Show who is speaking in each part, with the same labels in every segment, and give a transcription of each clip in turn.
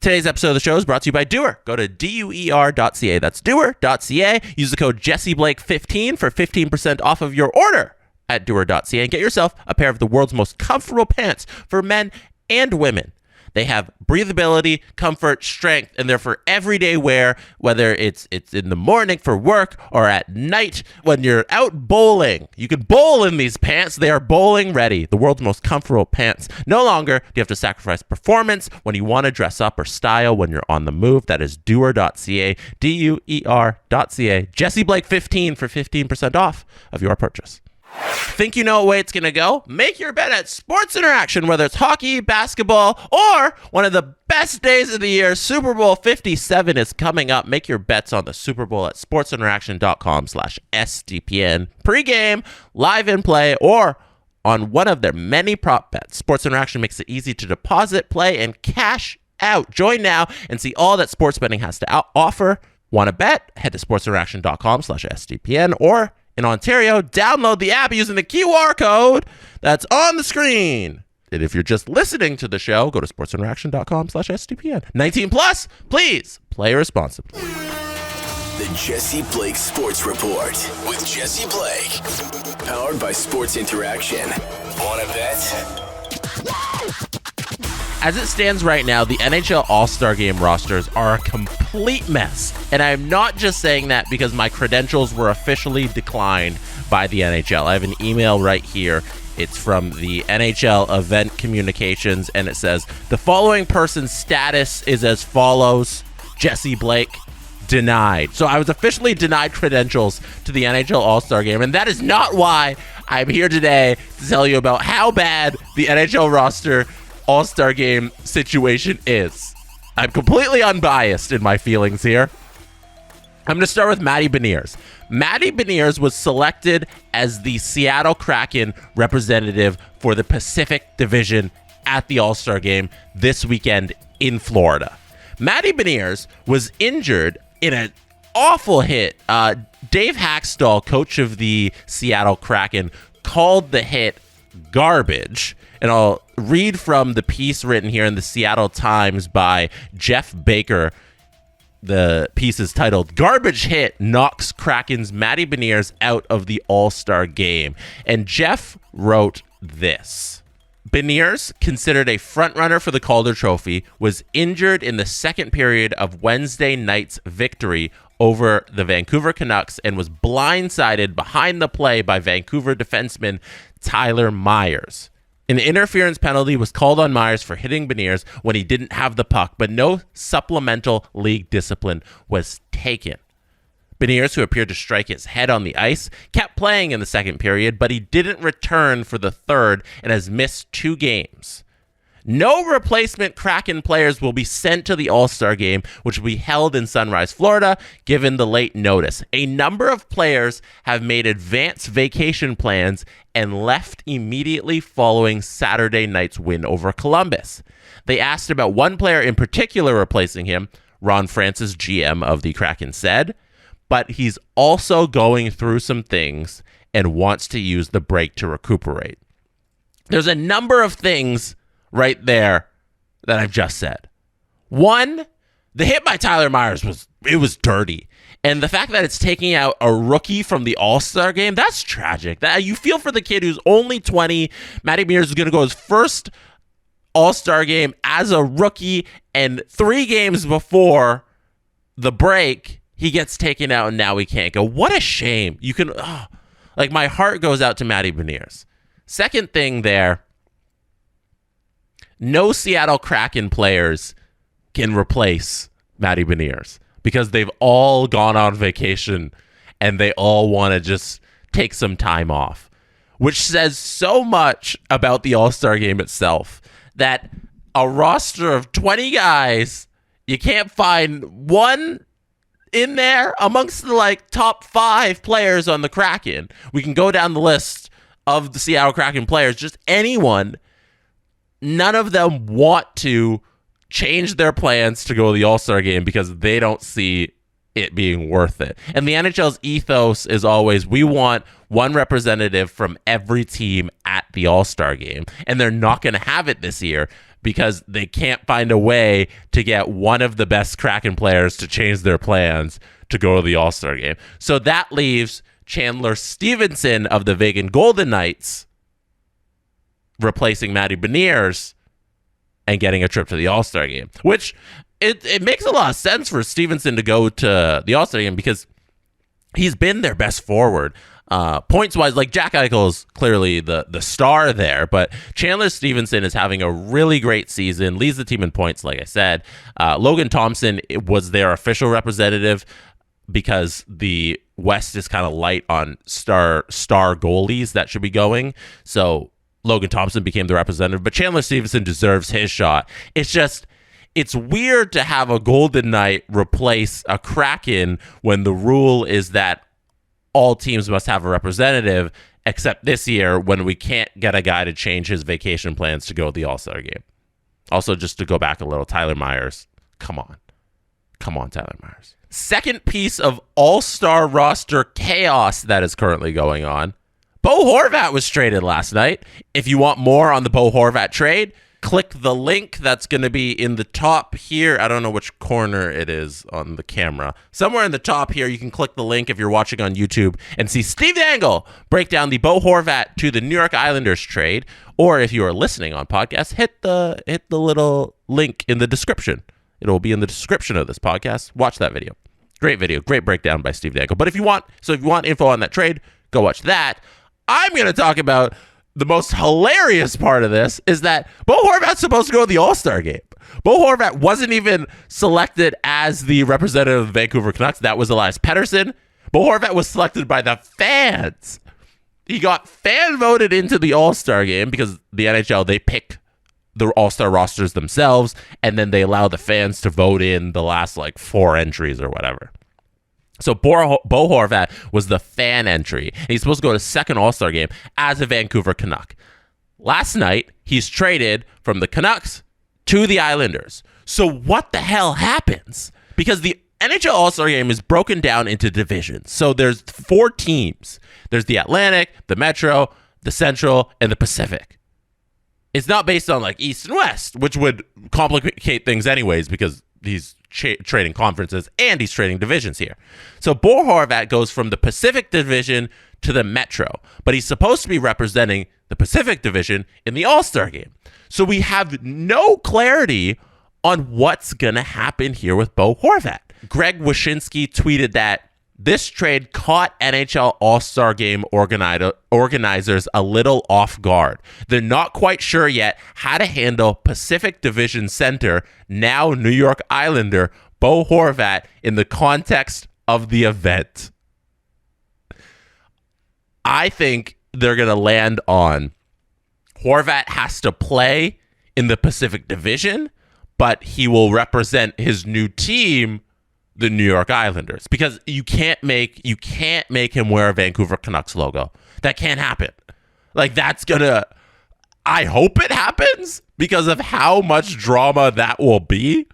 Speaker 1: Today's episode of the show is brought to you by Doer. Go to DUER.ca. That's Doer.ca. Use the code JesseBlake15 for 15% off of your order at Doer.ca and get yourself a pair of the world's most comfortable pants for men and women. They have breathability, comfort, strength, and they're for everyday wear, whether it's in the morning for work or at night when you're out bowling. You can bowl in these pants. They are bowling ready. The world's most comfortable pants. No longer do you have to sacrifice performance when you want to dress up or style when you're on the move. That is Doer.ca, DUER.ca. JesseBlake15 for 15% off of your purchase. Think you know what way it's going to go? Make your bet at Sports Interaction, whether it's hockey, basketball, or one of the best days of the year, Super Bowl 57 is coming up. Make your bets on the Super Bowl at sportsinteraction.com/SDPN. Pre-game, live in play, or on one of their many prop bets. Sports Interaction makes it easy to deposit, play, and cash out. Join now and see all that sports betting has to offer. Want to bet? Head to sportsinteraction.com/SDPN, or in Ontario, download the app using the QR code that's on the screen. And if you're just listening to the show, go to sportsinteraction.com/SDPN. 19 plus, please play responsibly.
Speaker 2: The Jesse Blake Sports Report with Jesse Blake. Powered by Sports Interaction. Want to bet?
Speaker 1: As it stands right now, the NHL All-Star Game rosters are a complete mess. And I'm not just saying that because my credentials were officially declined by the NHL. I have an email right here. It's from the NHL Event Communications, and it says, the following person's status is as follows: Jesse Blake, denied. So I was officially denied credentials to the NHL All-Star Game, and that is not why I'm here today to tell you about how bad the NHL roster All-Star Game situation is. I'm completely unbiased in my feelings here. I'm going to start with Matty Beniers. Matty Beniers was selected as the Seattle Kraken representative for the Pacific Division at the All-Star Game this weekend in Florida. Matty Beniers was injured in an awful hit. Dave Haxtell, coach of the Seattle Kraken, called the hit garbage. And I'll read from the piece written here in the Seattle Times by Jeff Baker. The piece is titled, Garbage Hit Knocks Kraken's Matty Beniers Out of the All-Star Game. And Jeff wrote this. Beniers, considered a frontrunner for the Calder Trophy, was injured in the second period of Wednesday night's victory over the Vancouver Canucks and was blindsided behind the play by Vancouver defenseman Tyler Myers. An interference penalty was called on Myers for hitting Beniers when he didn't have the puck, but no supplemental league discipline was taken. Beniers, who appeared to strike his head on the ice, kept playing in the second period, but he didn't return for the third and has missed 2 games. No replacement Kraken players will be sent to the All-Star Game, which will be held in Sunrise, Florida, given the late notice. A number of players have made advanced vacation plans and left immediately following Saturday night's win over Columbus. They asked about one player in particular replacing him. Ron Francis, GM of the Kraken, said, but he's also going through some things and wants to use the break to recuperate. There's a number of things right there that I've just said. One, the hit by Tyler Myers was dirty. And the fact that it's taking out a rookie from the All-Star Game, that's tragic. That you feel for the kid who's only 20. Matty Beniers is going to go his first All-Star Game as a rookie, and 3 games before the break, he gets taken out and now he can't go. What a shame. My heart goes out to Matty Beniers. Second thing there, no Seattle Kraken players can replace Matty Beniers because they've all gone on vacation and they all want to just take some time off, which says so much about the All-Star Game itself that a roster of 20 guys, you can't find one in there amongst the top 5 players on the Kraken. We can go down the list of the Seattle Kraken players, just anyone. None of them want to change their plans to go to the All-Star Game because they don't see it being worth it. And the NHL's ethos is always, we want one representative from every team at the All-Star Game. And they're not going to have it this year because they can't find a way to get one of the best Kraken players to change their plans to go to the All-Star game. So that leaves Chandler Stevenson of the Vegas Golden Knights replacing Matty Beniers and getting a trip to the All-Star game, which it makes a lot of sense for Stevenson to go to the All-Star game because he's been their best forward. Points-wise, like Jack Eichel's clearly the star there, but Chandler Stevenson is having a really great season, leads the team in points, like I said. Logan Thompson was their official representative because the West is kind of light on star goalies that should be going. So Logan Thompson became the representative, but Chandler Stevenson deserves his shot. It's weird to have a Golden Knight replace a Kraken when the rule is that all teams must have a representative, except this year when we can't get a guy to change his vacation plans to go to the All-Star game. Also, just to go back a little, Tyler Myers. Come on, Tyler Myers. Second piece of All-Star roster chaos that is currently going on. Bo Horvat was traded last night. If you want more on the Bo Horvat trade, click the link that's going to be in the top here. I don't know which corner it is on the camera. Somewhere in the top here, you can click the link if you're watching on YouTube and see Steve Dangle break down the Bo Horvat to the New York Islanders trade. Or if you are listening on podcast, hit the little link in the description. It'll be in the description of this podcast. Watch that video. Great video. Great breakdown by Steve Dangle. But if you want info on that trade, go watch that. I'm going to talk about the most hilarious part of this is that Bo Horvat's supposed to go to the All-Star game. Bo Horvat wasn't even selected as the representative of the Vancouver Canucks. That was Elias Pettersson. Bo Horvat was selected by the fans. He got fan voted into the All-Star game because the NHL, they pick the All-Star rosters themselves, and then they allow the fans to vote in the last 4 entries or whatever. So Bo Horvat was the fan entry. And he's supposed to go to second All-Star game as a Vancouver Canuck. Last night, he's traded from the Canucks to the Islanders. So what the hell happens? Because the NHL All-Star game is broken down into divisions. So there's 4 teams. There's the Atlantic, the Metro, the Central, and the Pacific. It's not based on East and West, which would complicate things anyways because he's trading conferences and he's trading divisions here. So Bo Horvat goes from the Pacific Division to the Metro, but he's supposed to be representing the Pacific Division in the All-Star game. So we have no clarity on what's going to happen here with Bo Horvat. Greg Wyshynski tweeted that this trade caught NHL All-Star Game organizers a little off guard. They're not quite sure yet how to handle Pacific Division center, now New York Islander, Bo Horvat in the context of the event. I think they're going to land on Horvat has to play in the Pacific Division, but he will represent his new team, the New York Islanders, because you can't make him wear a Vancouver Canucks logo. That can't happen. I hope it happens because of how much drama that will be.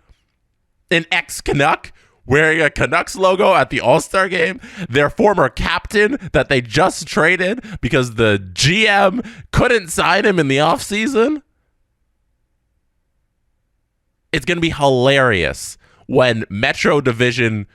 Speaker 1: An ex-Canuck wearing a Canucks logo at the All-Star game, their former captain that they just traded because the GM couldn't sign him in the offseason. It's going to be hilarious when Metro Division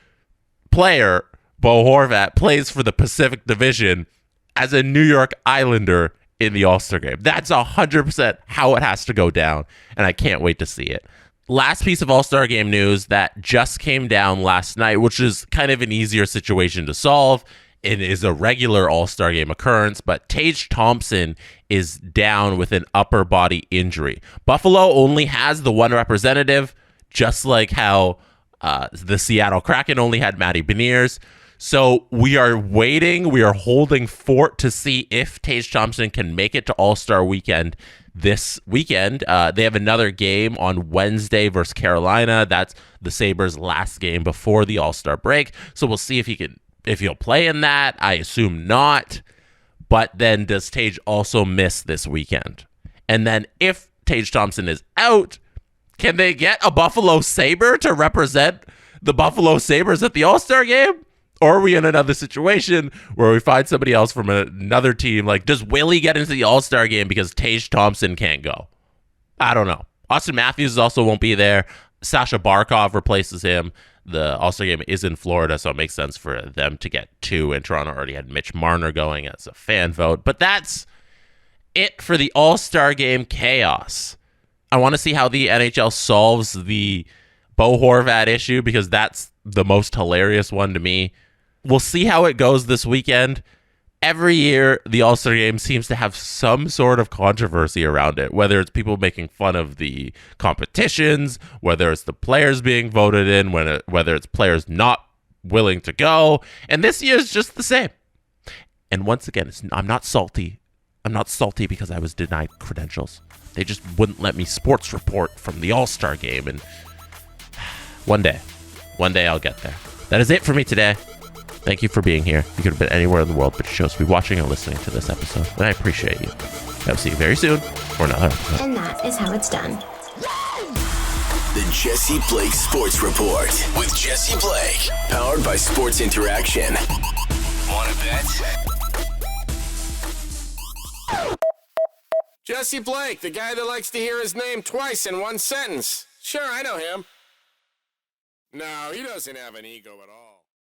Speaker 1: player Bo Horvat plays for the Pacific Division as a New York Islander in the All-Star game. That's 100% how it has to go down, and I can't wait to see it. Last piece of All-Star game news that just came down last night, which is kind of an easier situation to solve. It is a regular All-Star game occurrence, but Tage Thompson is down with an upper body injury. Buffalo only has the one representative, just like how the Seattle Kraken only had Matty Beniers. So we are waiting. We are holding fort to see if Tage Thompson can make it to All-Star weekend this weekend. They have another game on Wednesday versus Carolina. That's the Sabres' last game before the All-Star break. So we'll see if he'll play in that. I assume not. But then does Tage also miss this weekend? And then if Tage Thompson is out, can they get a Buffalo Sabre to represent the Buffalo Sabres at the All-Star game? Or are we in another situation where we find somebody else from another team? Does Willie get into the All-Star game because Tage Thompson can't go? I don't know. Austin Matthews also won't be there. Sasha Barkov replaces him. The All-Star Game is in Florida, so it makes sense for them to get 2. And Toronto already had Mitch Marner going as a fan vote. But that's it for the All-Star Game chaos. I want to see how the NHL solves the Bo Horvat issue, because that's the most hilarious one to me. We'll see how it goes this weekend. Every year, the All-Star Game seems to have some sort of controversy around it, whether it's people making fun of the competitions, whether it's the players being voted in, whether it's players not willing to go. And this year is just the same. And once again, I'm not salty. I'm not salty because I was denied credentials. They just wouldn't let me sports report from the All-Star Game. And one day I'll get there. That is it for me today. Thank you for being here. You could have been anywhere in the world, but you chose to be watching and listening to this episode, and I appreciate you. I'll see you very soon for another episode.
Speaker 3: And that is how it's done.
Speaker 2: The Jesse Blake Sports Report with Jesse Blake, powered by Sports Interaction. Want to bet?
Speaker 4: Jesse Blake, the guy that likes to hear his name twice in one sentence. Sure, I know him. No, he doesn't have an ego at all.